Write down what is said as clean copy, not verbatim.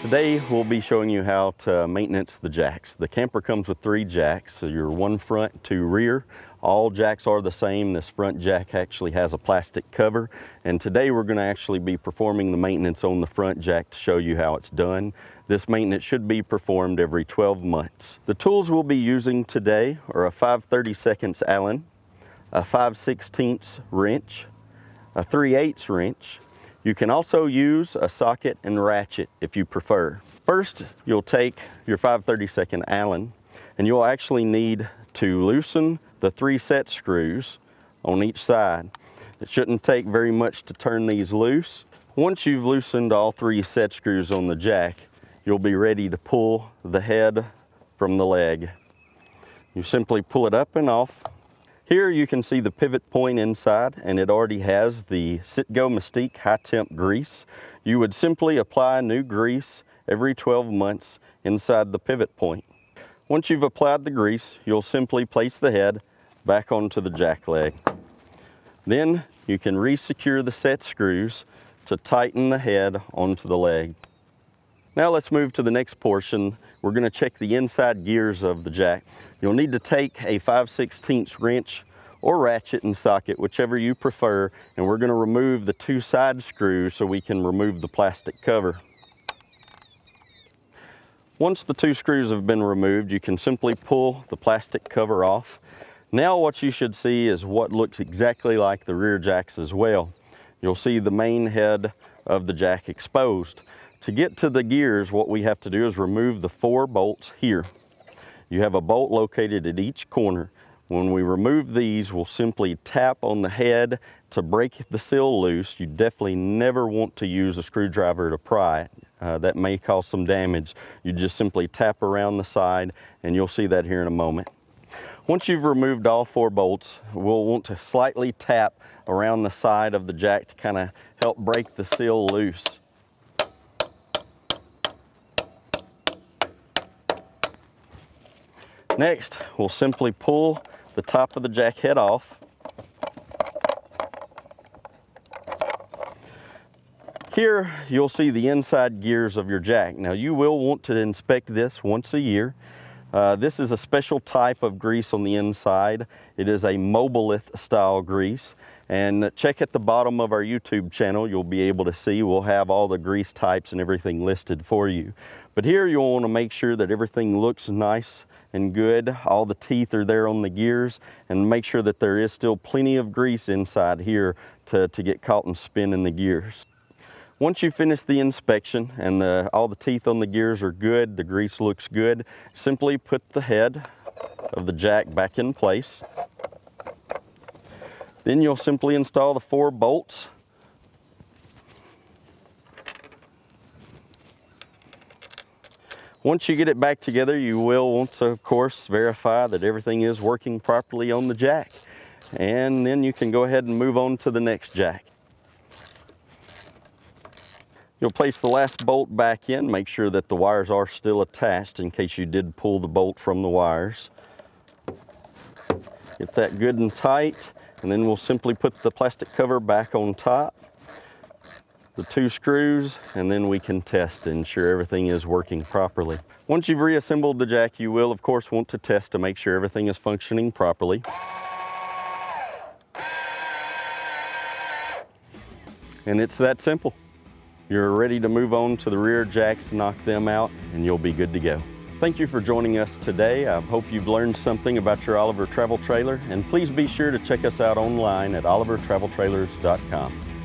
Today we'll be showing you how to maintenance the jacks. The camper comes with 3 jacks, so your 1 front, 2 rear. All jacks are the same. This front jack actually has a plastic cover, and today we're going to actually be performing the maintenance on the front jack to show you how it's done. This maintenance should be performed every 12 months. The tools we'll be using today are a 5/32 Allen, a 5/16 wrench, a 3/8 wrench. You can also use a socket and ratchet if you prefer. First, you'll take your 5/32 Allen and you'll actually need to loosen the 3 set screws on each side. It shouldn't take very much to turn these loose. Once you've loosened all 3 set screws on the jack, you'll be ready to pull the head from the leg. You simply pull it up and off. Here you can see the pivot point inside, and it already has the Citgo Mystique high temp grease. You would simply apply new grease every 12 months inside the pivot point. Once you've applied the grease, you'll simply place the head back onto the jack leg. Then you can re-secure the set screws to tighten the head onto the leg. Now let's move to the next portion. We're going to check the inside gears of the jack. You'll need to take a 5/16 wrench or ratchet and socket, whichever you prefer, and we're going to remove the 2 side screws so we can remove the plastic cover. Once the 2 screws have been removed, you can simply pull the plastic cover off. Now what you should see is what looks exactly like the rear jacks as well. You'll see the main head of the jack exposed. To get to the gears, what we have to do is remove the 4 bolts here. You have a bolt located at each corner. When we remove these, we'll simply tap on the head to break the seal loose. You definitely never want to use a screwdriver to pry it. That may cause some damage. You just simply tap around the side, and you'll see that here in a moment. Once you've removed all 4 bolts, we'll want to slightly tap around the side of the jack to kind of help break the seal loose. Next, we'll simply pull the top of the jack head off. Here, you'll see the inside gears of your jack. Now, you will want to inspect this once a year. This is a special type of grease on the inside. It is a Mobilith style grease. And check at the bottom of our YouTube channel. You'll be able to see we'll have all the grease types and everything listed for you. But here you'll want to make sure that everything looks nice and good. All the teeth are there on the gears, and make sure that there is still plenty of grease inside here to get caught and spin in the gears. Once you finish the inspection and all the teeth on the gears are good, the grease looks good, simply put the head of the jack back in place. Then you'll simply install the 4 bolts. Once you get it back together, you will want to, of course, verify that everything is working properly on the jack. And then you can go ahead and move on to the next jack. You'll place the last bolt back in, make sure that the wires are still attached in case you did pull the bolt from the wires. Get that good and tight, and then we'll simply put the plastic cover back on top, the 2 screws, and then we can test to ensure everything is working properly. Once you've reassembled the jack, you will of course want to test to make sure everything is functioning properly. And it's that simple. You're ready to move on to the rear jacks, knock them out, and you'll be good to go. Thank you for joining us today. I hope you've learned something about your Oliver Travel Trailer, and please be sure to check us out online at olivertraveltrailers.com.